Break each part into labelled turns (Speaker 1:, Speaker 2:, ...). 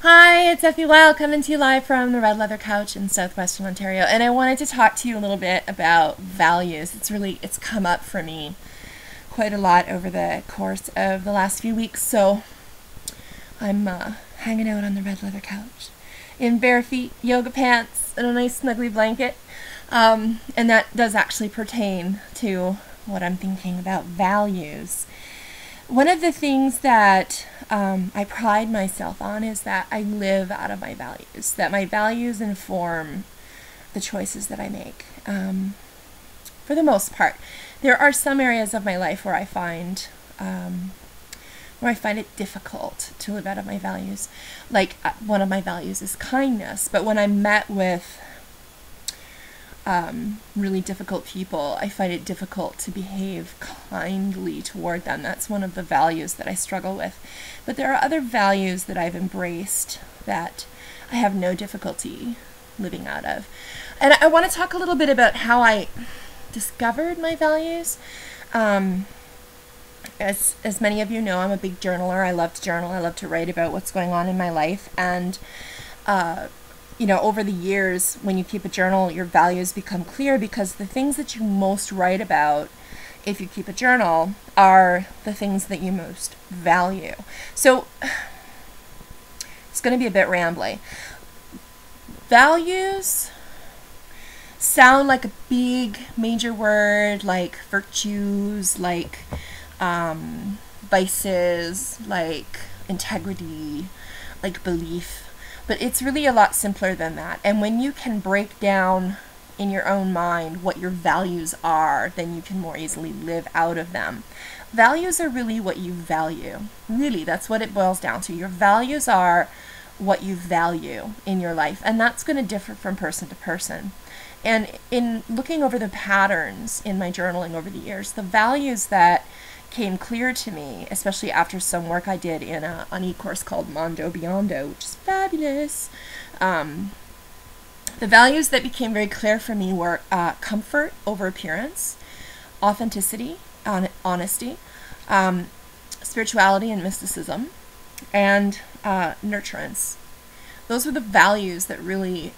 Speaker 1: Hi, it's Effie Wild coming to you live from the Red Leather Couch in southwestern Ontario, and I wanted to talk to you a little bit about values. It's come up for me quite a lot over the course of the last few weeks, so I'm hanging out on the Red Leather Couch in bare feet, yoga pants, and a nice snuggly blanket, and that does actually pertain to what I'm thinking about values. One of the things that I pride myself on is that I live out of my values, that my values inform the choices that I make, for the most part. There are some areas of my life where I find it difficult to live out of my values. Like one of my values is kindness, but when I'm met with really difficult people, I find it difficult to behave kindly toward them. That's one of the values that I struggle with. But there are other values that I've embraced that I have no difficulty living out of. And I want to talk a little bit about how I discovered my values. As many of you know, I'm a big journaler. I love to journal. I love to write about what's going on in my life. And over the years, when you keep a journal, your values become clear because the things that you most write about, if you keep a journal, are the things that you most value. So it's going to be a bit rambly. Values sound like a big major word, like virtues, like vices, like integrity, like belief. But it's really a lot simpler than that. And when you can break down in your own mind what your values are, then you can more easily live out of them. Values are really what you value. Really, that's what it boils down to. Your values are what you value in your life. And that's going to differ from person to person. And in looking over the patterns in my journaling over the years, the values that came clear to me, especially after some work I did in an e-course called Mondo Beyond, which is fabulous. The values that became very clear for me were comfort over appearance, authenticity, honesty, spirituality and mysticism, and nurturance. Those were the values that really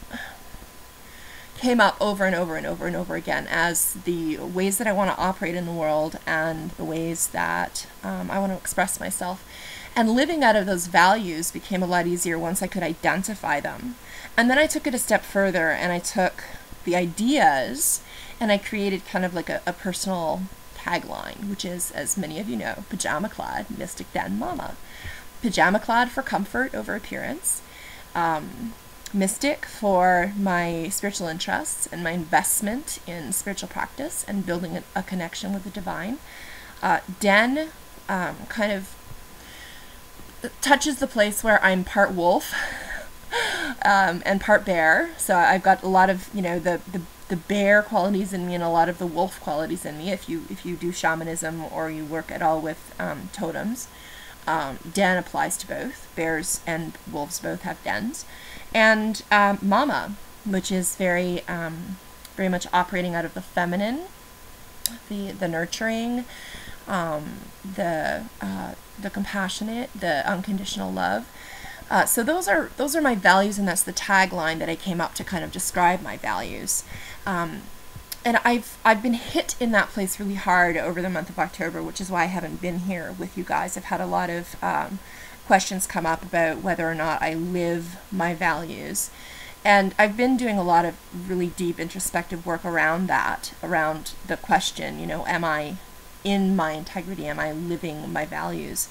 Speaker 1: came up over and over and over and over again as the ways that I want to operate in the world and the ways that I want to express myself. And living out of those values became a lot easier once I could identify them. And then I took it a step further and I took the ideas and I created kind of like a personal tagline, which is, as many of you know, pajama clad, mystic den mama. Pajama clad for comfort over appearance. Mystic for my spiritual interests and my investment in spiritual practice and building a connection with the divine. Den kind of touches the place where I'm part wolf and part bear. So I've got a lot of the bear qualities in me and a lot of the wolf qualities in me. If you do shamanism or you work at all with totems, den applies to both. Bears and wolves both have dens. And mama, which is very much operating out of the feminine, the nurturing, the compassionate, the unconditional love. So those are my values, and that's the tagline that I came up to kind of describe my values. And I've been hit in that place really hard over the month of October, which is why I haven't been here with you guys. I've had a lot of questions come up about whether or not I live my values. And I've been doing a lot of really deep introspective work around that, around the question, am I in my integrity? Am I living my values?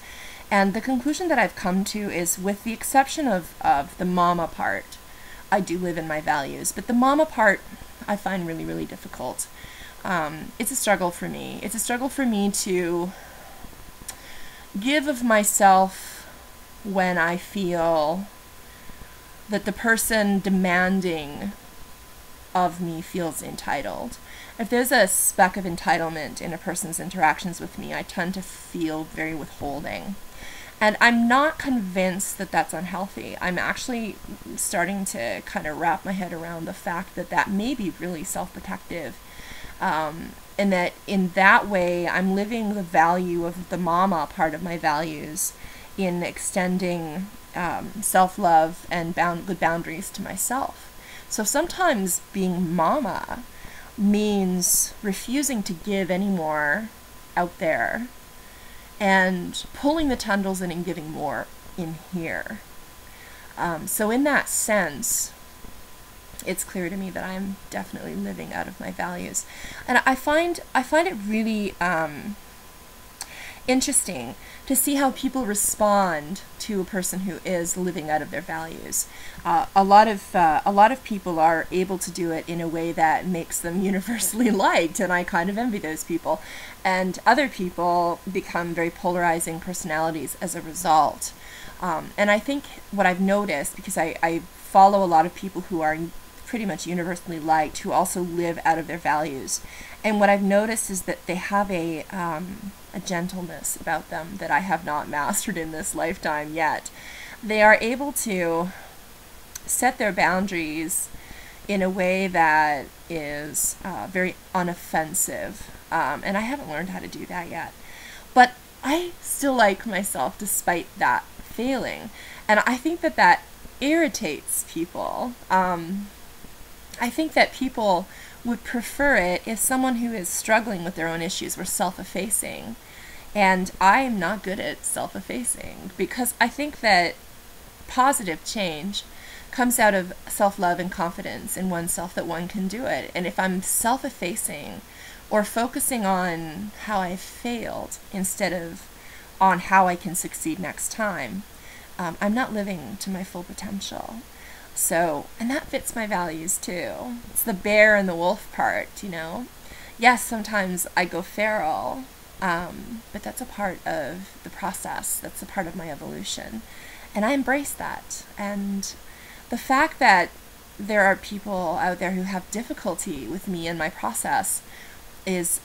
Speaker 1: And the conclusion that I've come to is, with the exception of the mama part, I do live in my values. But the mama part I find really, really difficult. It's a struggle for me. It's a struggle for me to give of myself when I feel that the person demanding of me feels entitled. If there's a speck of entitlement in a person's interactions with me, I tend to feel very withholding. And I'm not convinced that that's unhealthy. I'm actually starting to kind of wrap my head around the fact that that may be really self-protective. And that in that way, I'm living the value of the mama part of my values in extending self-love and good boundaries to myself. So sometimes being mama means refusing to give any more out there and pulling the tendrils in and giving more in here. So in that sense, it's clear to me that I'm definitely living out of my values. And I find it really interesting to see how people respond to a person who is living out of their values. A lot of people are able to do it in a way that makes them universally liked, and I kind of envy those people. And other people become very polarizing personalities as a result. And I think what I've noticed, because I follow a lot of people who are pretty much universally liked, who also live out of their values. And what I've noticed is that they have a gentleness about them that I have not mastered in this lifetime yet. They are able to set their boundaries in a way that is very unoffensive. And I haven't learned how to do that yet. But I still like myself despite that failing. And I think that that irritates people. I think that people would prefer it if someone who is struggling with their own issues were self-effacing. And I am not good at self-effacing, because I think that positive change comes out of self-love and confidence in oneself that one can do it. And if I'm self-effacing or focusing on how I failed instead of on how I can succeed next time, I'm not living to my full potential. So, and that fits my values too. It's the bear and the wolf part, you know. Yes, sometimes I go feral, but that's a part of the process. That's a part of my evolution. And I embrace that. And the fact that there are people out there who have difficulty with me and my process is,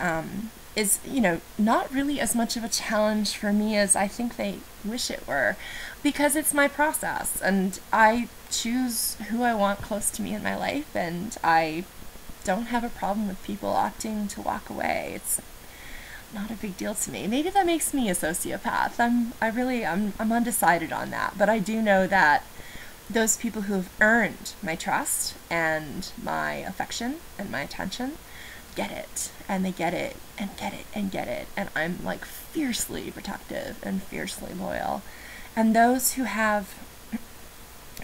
Speaker 1: you know, not really as much of a challenge for me as I think they wish it were, because it's my process and I choose who I want close to me in my life, and I don't have a problem with people opting to walk away. It's not a big deal to me. Maybe that makes me a sociopath. I'm undecided on that, but I do know that those people who have earned my trust and my affection and my attention get it, and they get it and get it and get it, and I'm like fiercely protective and fiercely loyal. And those who have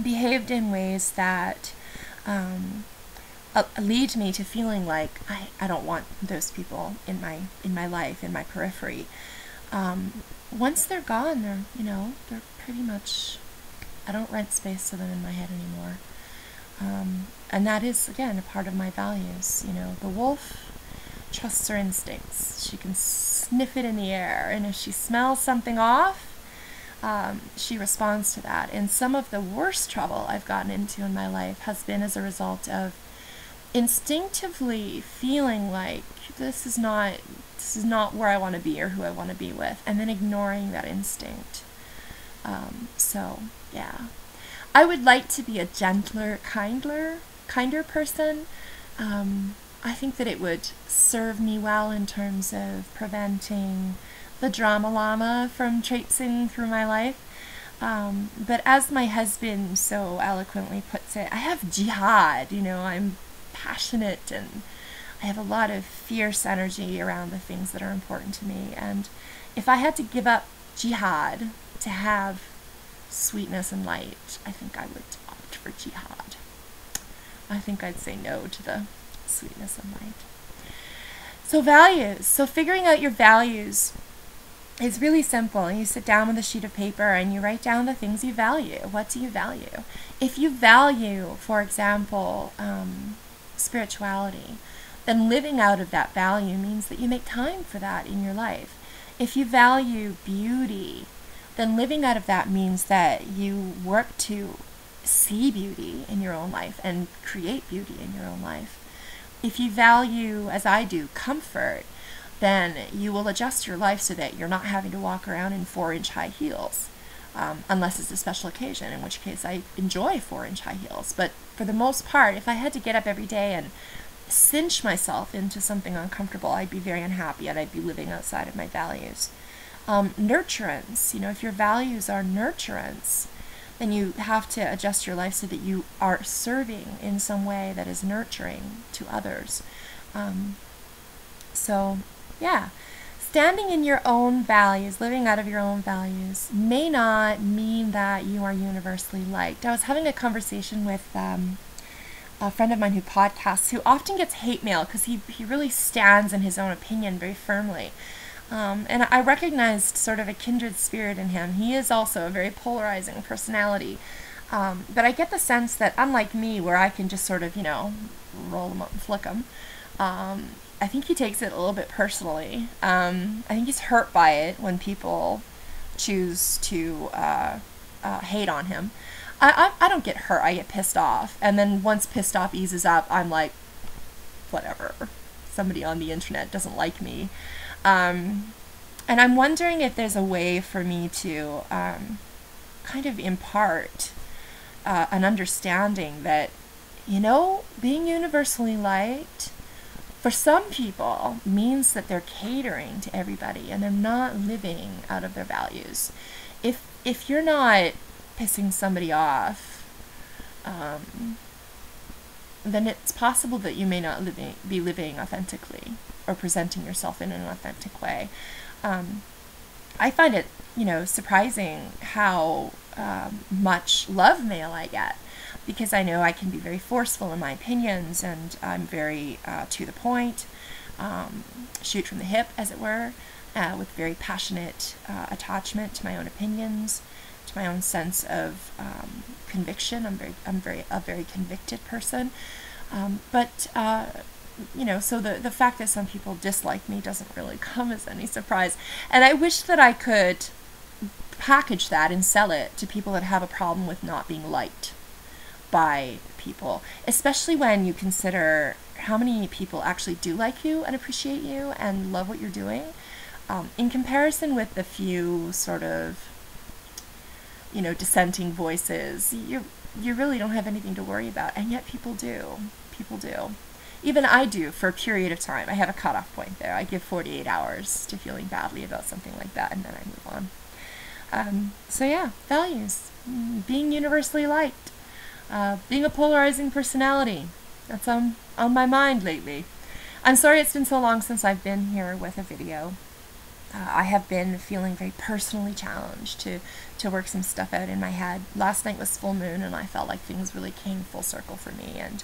Speaker 1: behaved in ways that lead me to feeling like I don't want those people in my life, in my periphery, once they're gone, they're pretty much, I don't rent space to them in my head anymore. And that is, again, a part of my values. You know, the wolf trusts her instincts. She can sniff it in the air, and if she smells something off, she responds to that. And some of the worst trouble I've gotten into in my life has been as a result of instinctively feeling like this is not where I want to be or who I want to be with, and then ignoring that instinct. So yeah, I would like to be a gentler, kinder person. I think that it would serve me well in terms of preventing the drama llama from traipsing through my life. But as my husband so eloquently puts it, I have jihad. You know, I'm passionate and I have a lot of fierce energy around the things that are important to me. And if I had to give up jihad to have sweetness and light, I think I would opt for jihad. I think I'd say no to the sweetness and light. So values. So figuring out your values is really simple. You sit down with a sheet of paper and you write down the things you value. What do you value? If you value, for example, spirituality, then living out of that value means that you make time for that in your life. If you value beauty, then living out of that means that you work to see beauty in your own life and create beauty in your own life. If you value, as I do, comfort, then you will adjust your life so that you're not having to walk around in 4-inch high heels, unless it's a special occasion, in which case I enjoy 4-inch high heels. But for the most part, if I had to get up every day and cinch myself into something uncomfortable, I'd be very unhappy and I'd be living outside of my values. Nurturance, you know, if your values are nurturance, then you have to adjust your life so that you are serving in some way that is nurturing to others. So, yeah. Standing in your own values, living out of your own values, may not mean that you are universally liked. I was having a conversation with a friend of mine who podcasts, who often gets hate mail because he really stands in his own opinion very firmly. And I recognized sort of a kindred spirit in him. He is also a very polarizing personality. But I get the sense that, unlike me, where I can just sort of, roll them up and flick them, I think he takes it a little bit personally. I think he's hurt by it when people choose to hate on him. I don't get hurt, I get pissed off. And then once pissed off eases up, I'm like, whatever. Somebody on the internet doesn't like me. And I'm wondering if there's a way for me to kind of impart an understanding that, being universally liked for some people means that they're catering to everybody and they're not living out of their values. If you're not pissing somebody off, then it's possible that you may not be living authentically or presenting yourself in an authentic way. I find it, surprising how much love mail I get, because I know I can be very forceful in my opinions, and I'm very to the point, shoot from the hip, as it were, with very passionate attachment to my own opinions, to my own sense of conviction. I'm a very convicted person. So the fact that some people dislike me doesn't really come as any surprise. And I wish that I could package that and sell it to people that have a problem with not being liked by people, especially when you consider how many people actually do like you and appreciate you and love what you're doing, in comparison with the few sort of, dissenting voices. You really don't have anything to worry about, and yet people do. People do. Even I do for a period of time. I have a cutoff point there. I give 48 hours to feeling badly about something like that, and then I move on. So yeah, values. Being universally liked. Being a polarizing personality. That's on my mind lately. I'm sorry it's been so long since I've been here with a video. I have been feeling very personally challenged to work some stuff out in my head. Last night was full moon, and I felt like things really came full circle for me, and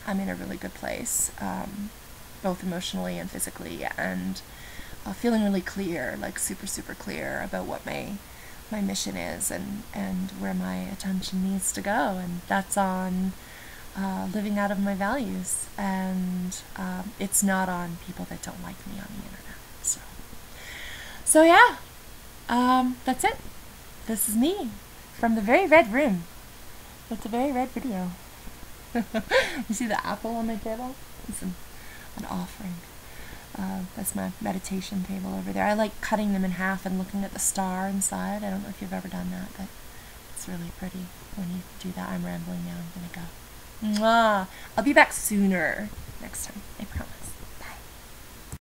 Speaker 1: I'm in a really good place, both emotionally and physically, and feeling really clear, like super, super clear about what my mission is and where my attention needs to go, and that's on living out of my values, and it's not on people that don't like me on the internet. So yeah, that's it. This is me from the very red room. It's a very red video. You see the apple on my table? It's an offering. That's my meditation table over there. I like cutting them in half and looking at the star inside. I don't know if you've ever done that, but it's really pretty when you do that. I'm rambling now. I'm gonna go. Mwah! I'll be back sooner next time, I promise.